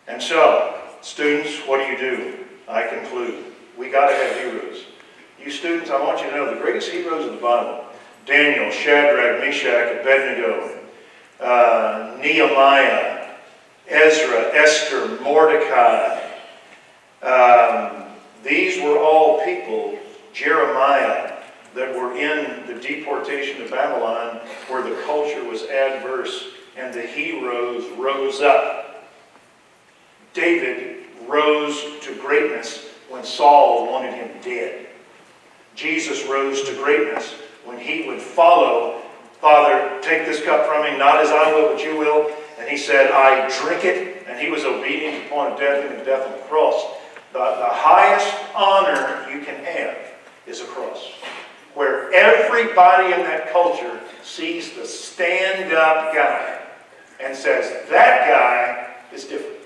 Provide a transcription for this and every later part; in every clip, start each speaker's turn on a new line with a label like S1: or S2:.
S1: And so, students, what do? I conclude, we got to have heroes. You students, I want you to know the greatest heroes of the Bible: Daniel, Shadrach, Meshach, Abednego, Nehemiah, Ezra, Esther, Mordecai. These were all people, Jeremiah, that were in the deportation to Babylon, where the culture was adverse and the heroes rose up. David rose to greatness when Saul wanted him dead. Jesus rose to greatness when he would follow, Father, take this cup from me, not as I will, but you will. And he said, I drink it. And he was obedient to the point of death, and the death on the cross. The highest honor you can have is a cross, where everybody in that culture sees the stand-up guy and says, that guy is different.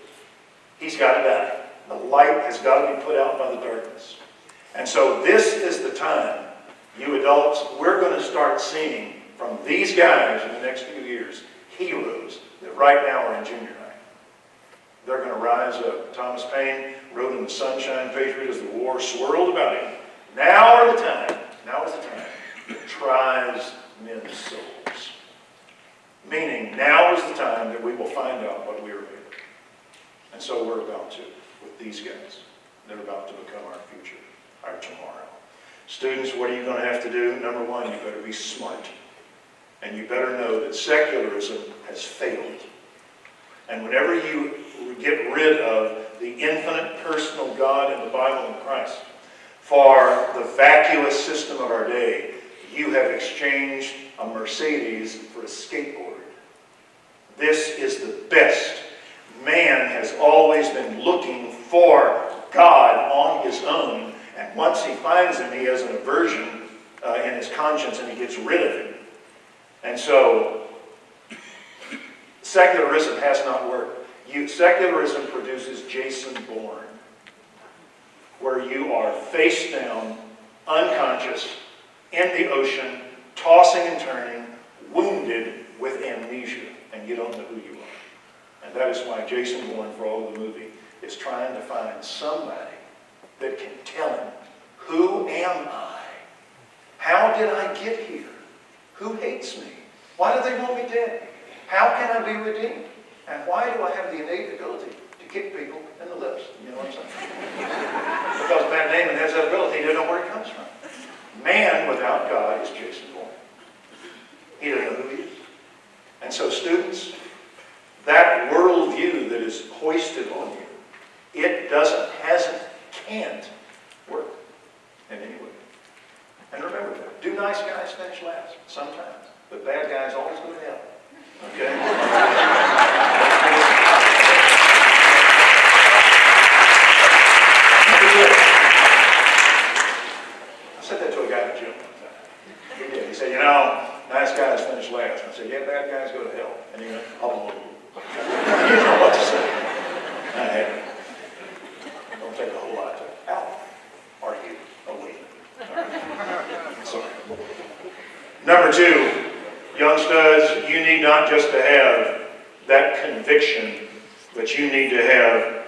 S1: He's got to die. The light has got to be put out by the darkness. And so this is the time, you adults, we're going to start seeing from these guys in the next few years, heroes that right now are in junior high. They're going to rise up. Thomas Paine wrote in the Sunshine Patriot as the war swirled about him, now is the time that tries men's souls. Meaning, now is the time that we will find out what we are made of. And so we're about to, with these guys. They're about to become our future, our tomorrow. Students, what are you going to have to do? Number one, you better be smart. And you better know that secularism has failed. And whenever you get rid of the infinite personal God in the Bible and Christ for the vacuous system of our day, you have exchanged a Mercedes for a skateboard. This is the best. Man has always been looking for God on his own, and once he finds him, he has an aversion in his conscience, and he gets rid of him. And so, secularism has not worked. Secularism produces Jason Bourne, where you are face down, unconscious, in the ocean, tossing and turning, wounded with amnesia, and you don't know who you are. And that is why Jason Bourne, for all of the movie, is trying to find somebody that can tell him, who am I? How did I get here? Who hates me? Why do they want me dead? How can I be redeemed? And why do I have the innate ability to kick people in the lips? You know what I'm saying? Because Matt Damon has that ability. He doesn't know where it comes from. Man without God is Jason Bourne. He doesn't know who he is. And so students, that worldview that is hoisted on you, it can't work in any way. And remember that. Do nice guys finish last? Sometimes. But bad guys always go to hell. Okay? I said that to a guy in the gym one time. He did. He said, nice guys finish last. I said, yeah, bad guys go to hell. And he went, oh, you didn't know what to say. I had, don't take a whole lot to out-argue a win. Sorry. Number two, young studs, you need not just to have that conviction, but you need to have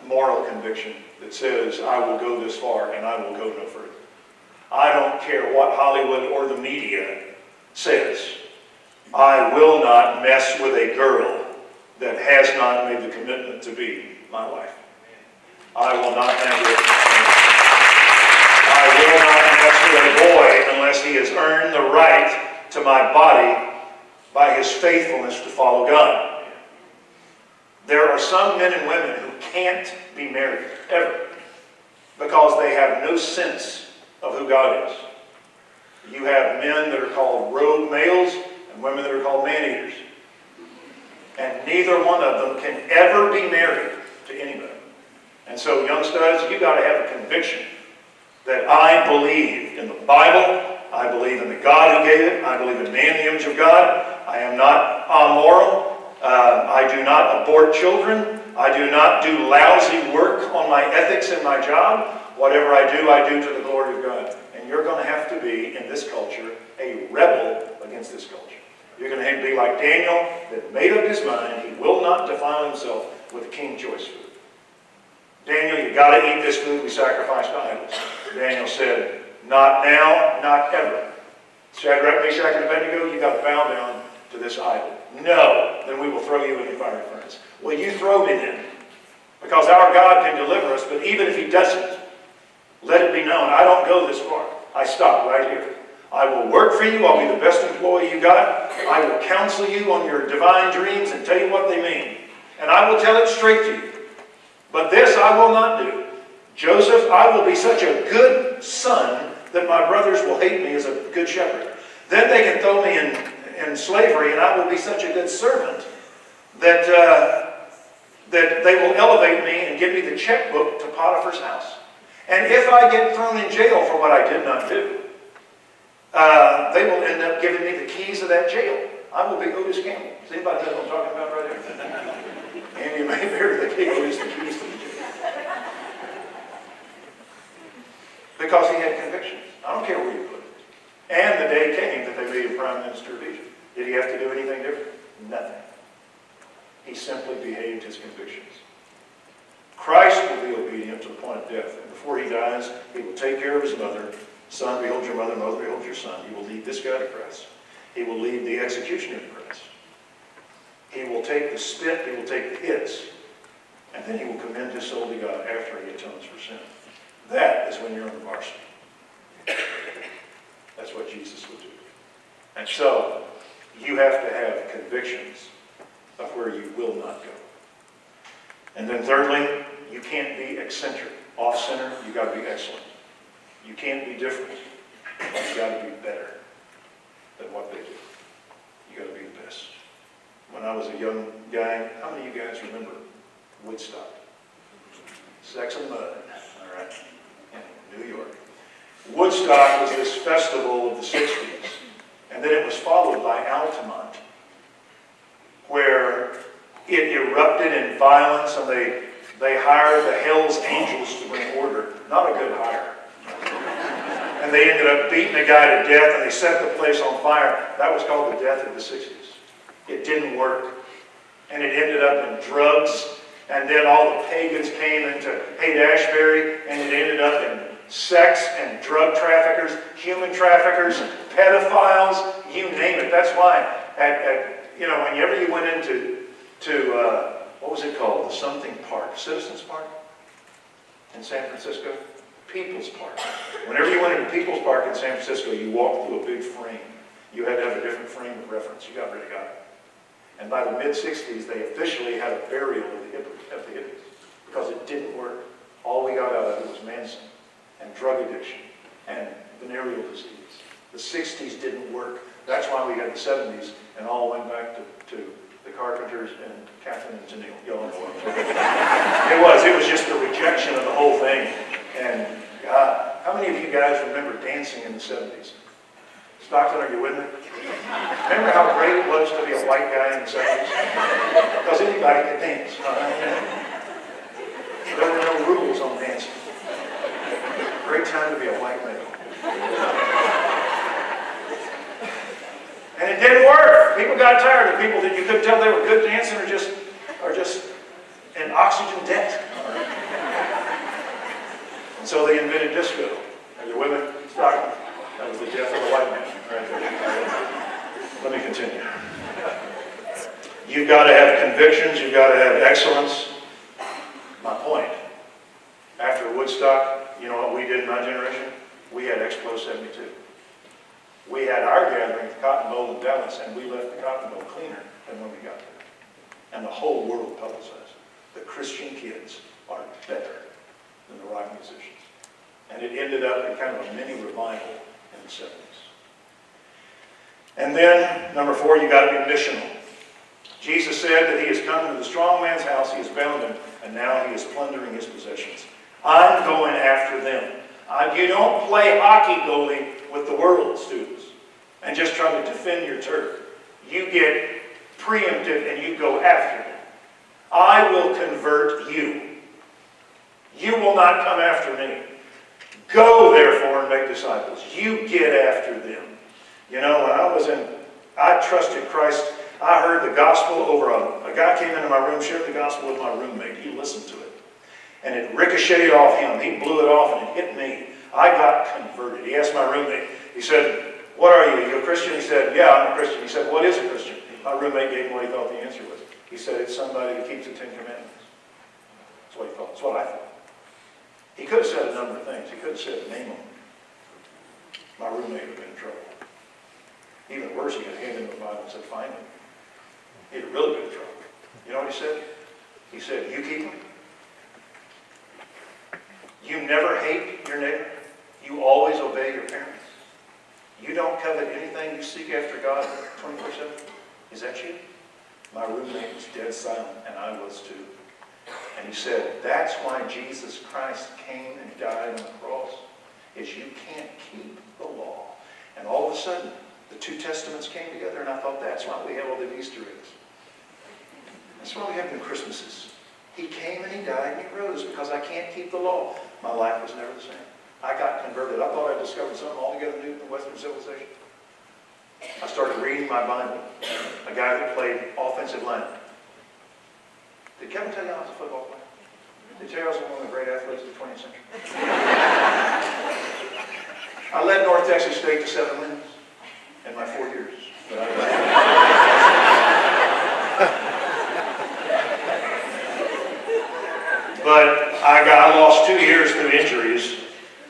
S1: moral conviction that says, I will go this far and I will go no further. I don't care what Hollywood or the media says. I will not mess with a girl that has not made the commitment to be my wife. I will not have it. I will not mess with a boy unless he has earned the right to my body by his faithfulness to follow God. There are some men and women who can't be married, ever, because they have no sense of who God is. You have men that are called rogue males and women that are called man-eaters. And neither one of them can ever be married to anybody. And so, young studs, you've got to have a conviction that I believe in the Bible, I believe in the God who gave it, I believe in man in the image of God, I am not amoral, I do not abort children, I do not do lousy work on my ethics in my job. Whatever I do to the glory of God. And you're going to have to be, in this culture, a rebel against this culture. You're going to have to be like Daniel, that made up his mind he will not defile himself with king choice food. Daniel, you got to eat this food we sacrificed to idols. Daniel said, not now, not ever. Shadrach, Meshach, and Abednego, you got to bow down to this idol. No, then we will throw you in the fiery furnace. Well, you throw me then, because our God can deliver us, but even if he doesn't, let it be known, I don't go this far. I stop right here. I will work for you. I'll be the best employee you got. I will counsel you on your divine dreams and tell you what they mean. And I will tell it straight to you. But this I will not do. Joseph, I will be such a good son that my brothers will hate me as a good shepherd. Then they can throw me in slavery, and I will be such a good servant that they will elevate me and give me the checkbook to Potiphar's house. And if I get thrown in jail for what I did not do, they will end up giving me the keys of that jail. I will be Otis Campbell. Does anybody know what I'm talking about right there? Andy Mayberry, they gave Otis the keys to the jail. Because he had convictions. I don't care where you put it. And the day came that they made him Prime Minister of Egypt. Did he have to do anything different? Nothing. He simply behaved his convictions. Christ will be obedient to the point of death. And before he dies, he will take care of his mother. Son, behold your mother. Mother, behold your son. He will lead this guy to Christ. He will lead the executioner to Christ. He will take the spit. He will take the hits. And then he will commend his soul to God after he atones for sin. That is when you're on the varsity. That's what Jesus would do. And so, you have to have convictions of where you will not go. And then thirdly, you can't be eccentric, off-center. You've got to be excellent. You can't be different. You've got to be better than what they do. You've got to be the best. When I was a young guy, how many of you guys remember Woodstock? Sex and Mud, all right, in New York. Woodstock was this festival of the 60s, and then it was followed by Altamont, where it erupted in violence, and they hired the Hell's Angels to bring order. Not a good hire. And they ended up beating a guy to death, and they set the place on fire. That was called the death of the 60s. It didn't work. And it ended up in drugs, and then all the pagans came into Haight-Ashbury, and it ended up in sex and drug traffickers, human traffickers, pedophiles, you name it. That's why, whenever you went into what was it called? The something park, Citizens Park in San Francisco? People's Park. Whenever you went into People's Park in San Francisco, you walked through a big frame. You had to have a different frame of reference. You got rid of God. And by the mid-60s, they officially had a burial of the hippies because it didn't work. All we got out of it was Manson and drug addiction and venereal disease. The 60s didn't work. That's why we had the 70s and all went back to the Carpenters and Catherine and Tennille. Y'all know what I'm talking about. It was just the rejection of the whole thing. And God, how many of you guys remember dancing in the 70s? Stockton, are you with me? Remember how great it was to be a white guy in the 70s? Because anybody could dance. There were no rules on dancing. Great time to be a white male. And it didn't work. People got tired of people that you couldn't tell they were good dancing or just in oxygen debt. And so they invented disco. Are you with me? Stockton. That was the death of the white man. Right there. Let me continue. You've got to have convictions. You've got to have excellence. My point. After Woodstock, you know what we did in my generation? We had Expo 72. We had our gathering at the Cotton Bowl in Dallas, and we left the Cotton Bowl cleaner than when we got there. And the whole world publicized. The Christian kids are better than the rock musicians. And it ended up in kind of a mini revival in the 70s. And then, number 4, you got to be missional. Jesus said that he has come into the strong man's house, he has bound him, and now he is plundering his possessions. I'm going after them. You don't play hockey goalie with the world, students, and just try to defend your turf. You get preemptive and you go after them. I will convert you. You will not come after me. Go, therefore, and make disciples. You get after them. You know, when I trusted Christ I heard the gospel over a guy came into my room, shared the gospel with my roommate. He listened to it. And it ricocheted off him. He blew it off and it hit me. I got converted. He asked my roommate, he said, "What are you? You a Christian?" He said, "Yeah, I'm a Christian." He said, "What is a Christian?" My roommate gave him what he thought the answer was. He said, "It's somebody who keeps the Ten Commandments." That's what he thought. That's what I thought. He could have said a number of things. He could have said, "Name them." My roommate would have been in trouble. Even worse, he could have handed him the Bible and said, "Find him." He'd have really been in trouble. You know what he said? He said, "You keep them. You never hate your neighbor. You always obey your parents. You don't covet anything. You seek after God 24/7. Is that you?" My roommate was dead silent, and I was too. And he said, "That's why Jesus Christ came and died on the cross, is you can't keep the law." And all of a sudden, the two testaments came together, and I thought, that's why we have all the Easter eggs. That's why we have the Christmases. He came and he died and he rose because I can't keep the law. My life was never the same. I got converted. I thought I discovered something altogether new in Western civilization. I started reading my Bible. A guy that played offensive line. Did Kevin tell you I was a football player? Did he tell you I was one of the great athletes of the 20th century? I led North Texas State to 7 wins in my 4 years. But I lost 2 years through injuries.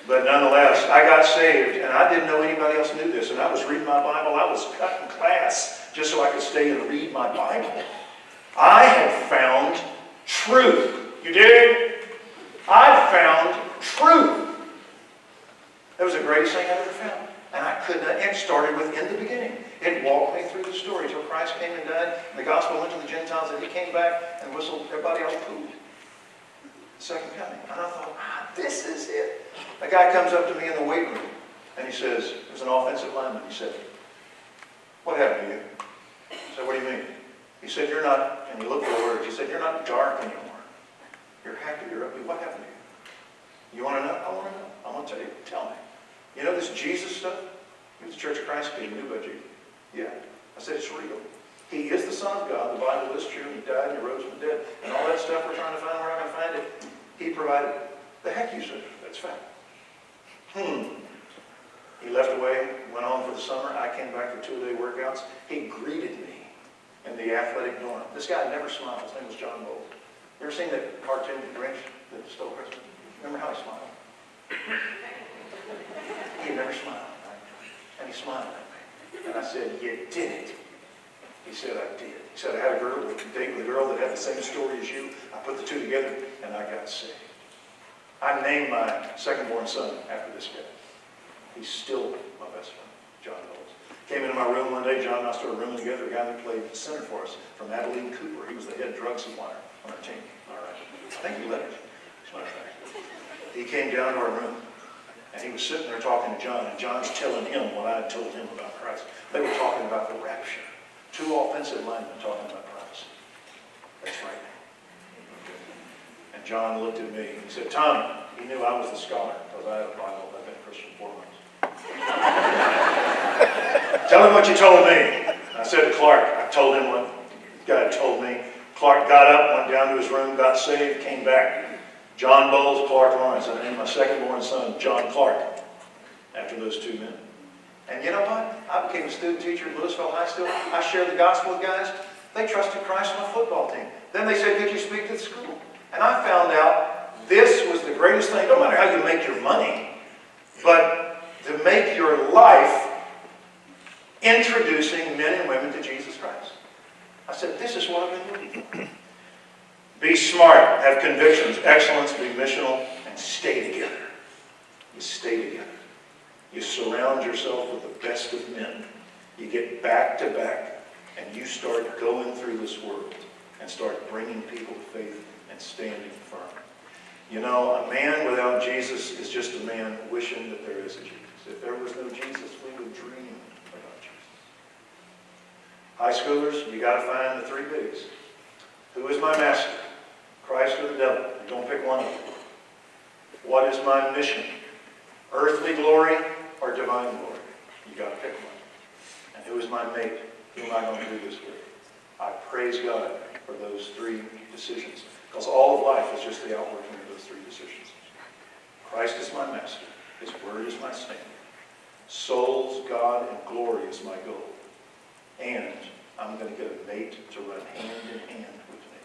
S1: But nonetheless, I got saved, and I didn't know anybody else knew this. And I was reading my Bible. I was cutting class just so I could stay and read my Bible. I had found truth. You dig? I found truth. That was the greatest thing I ever found. And I could not, it started with in the beginning. It walked me through the story till Christ came and died, and the gospel went to the Gentiles, and he came back and whistled everybody else pooed. Second coming. And I thought, this is it. A guy comes up to me in the weight room, and he says, it was an offensive lineman. He said, "What happened to you?" I said, "What do you mean?" He said, "You're not," and he looked at the words, he said, "You're not dark anymore. You're happy, you're up. What happened to you? You want to know?" "I want to know. I want to tell you. Tell me. You know this Jesus stuff? You the Church of Christ people knew about Jesus." "Yeah." I said, "It's real. He is the Son of God. The Bible is true. He died and he rose from the dead. And all that stuff we're trying to find, we're not going to find it. He provided it." "The heck you said. That's fact." He left away, went on for the summer. I came back for 2-day workouts. He greeted me in the athletic dorm. This guy never smiled. His name was John Bowles. You ever seen that cartoon, The Grinch, that stole Christmas? Remember how he smiled? He never smiled, right? And he smiled at me. And I said, "You did it." He said, "I did." He said, "I had a date with a girl that had the same story as you. I put the two together, and I got saved." I named my second-born son after this guy. He's still my best friend, John Bowles. Came into my room one day. John and I started rooming together. A guy that played center for us from Abilene Cooper. He was the head drug supplier on our team. All right. I think he let us, as a matter of fact. He came down to our room, and he was sitting there talking to John, and John's telling him what I had told him about Christ. They were talking about the rapture. 2 offensive linemen talking about prophecy. That's right. And John looked at me. He said, "Tommy," he knew I was the scholar because I had a Bible. I've been a Christian 4 months. "Tell him what you told me." I said to Clark, I told him what God told me. Clark got up, went down to his room, got saved, came back. John Bowles, Clark Lawrence. I named my second-born son John Clark after those 2 men. And you know what? I became a student teacher at Louisville High School. I shared the gospel with guys. They trusted Christ on a football team. Then they said, "Could you speak to the school?" And I found out this was the greatest thing. No matter how you make your money, but to make your life introducing men and women to Jesus Christ. I said, this is what I've been looking for. Be smart, have convictions, excellence, be missional, and stay together. You stay together. You surround yourself with the best of men. You get back to back, and you start going through this world and start bringing people to faith and standing firm. You know, a man without Jesus is just a man wishing that there is a Jesus. If there was no Jesus, we would dream about Jesus. High schoolers, you got to find the 3 bigs. Who is my master? Christ or the devil? You don't pick one of them. What is my mission? Earthly glory or divine glory? You got to pick one. And who is my mate? Who am I going to do this with? I praise God for those 3 decisions, because all of life is just the outworking of those 3 decisions. Christ is my master. His word is my standard. Souls, God, and glory is my goal. And I'm going to get a mate to run hand in hand with me.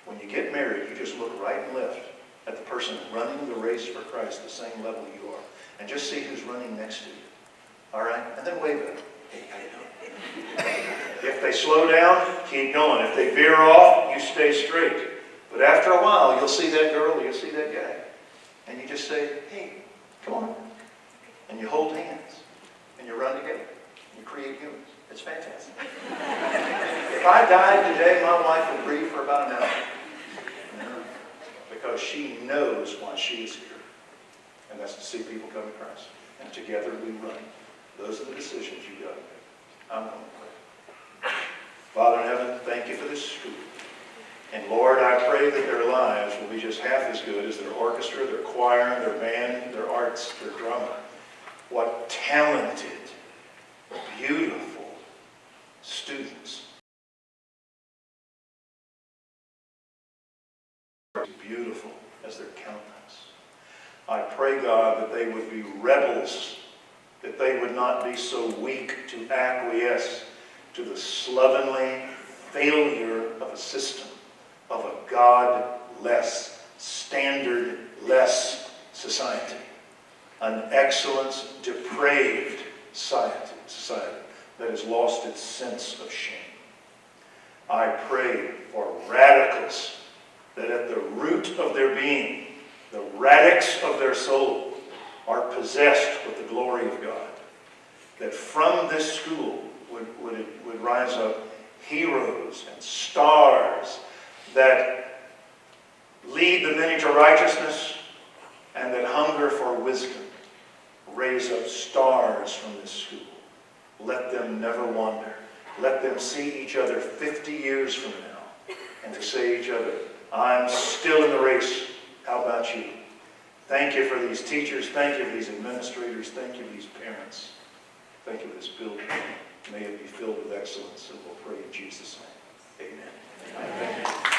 S1: When you get married, you just look right and left at the person running the race for Christ the same level you are. And just see who's running next to you. All right? And then wave at them. Hey, how you doing? If they slow down, keep going. If they veer off, you stay straight. But after a while, you'll see that girl, you'll see that guy. And you just say, hey, come on. And you hold hands. And you run together. You create humans. It's fantastic. If I died today, my wife would breathe for about an hour. Because she knows why she is here. And that's to see people come to Christ. And together we run. Those are the decisions you got to make. I'm going to pray. Father in heaven, thank you for this school. And Lord, I pray that their lives will be just half as good as their orchestra, their choir, their band, their arts, their drama. What talented, beautiful students. Beautiful as their countenance. I pray, God, that they would be rebels, that they would not be so weak to acquiesce to the slovenly failure of a system, of a God-less, standard-less society, an excellence depraved society that has lost its sense of shame. I pray for radicals that at the root of their being, the radix of their soul, are possessed with the glory of God. That from this school would rise up heroes and stars that lead the many to righteousness and that hunger for wisdom. Raise up stars from this school. Let them never wander. Let them see each other 50 years from now and to say to each other, I'm still in the race. How about you? Thank you for these teachers. Thank you for these administrators. Thank you for these parents. Thank you for this building. May it be filled with excellence. And we'll pray in Jesus' name. Amen. Amen.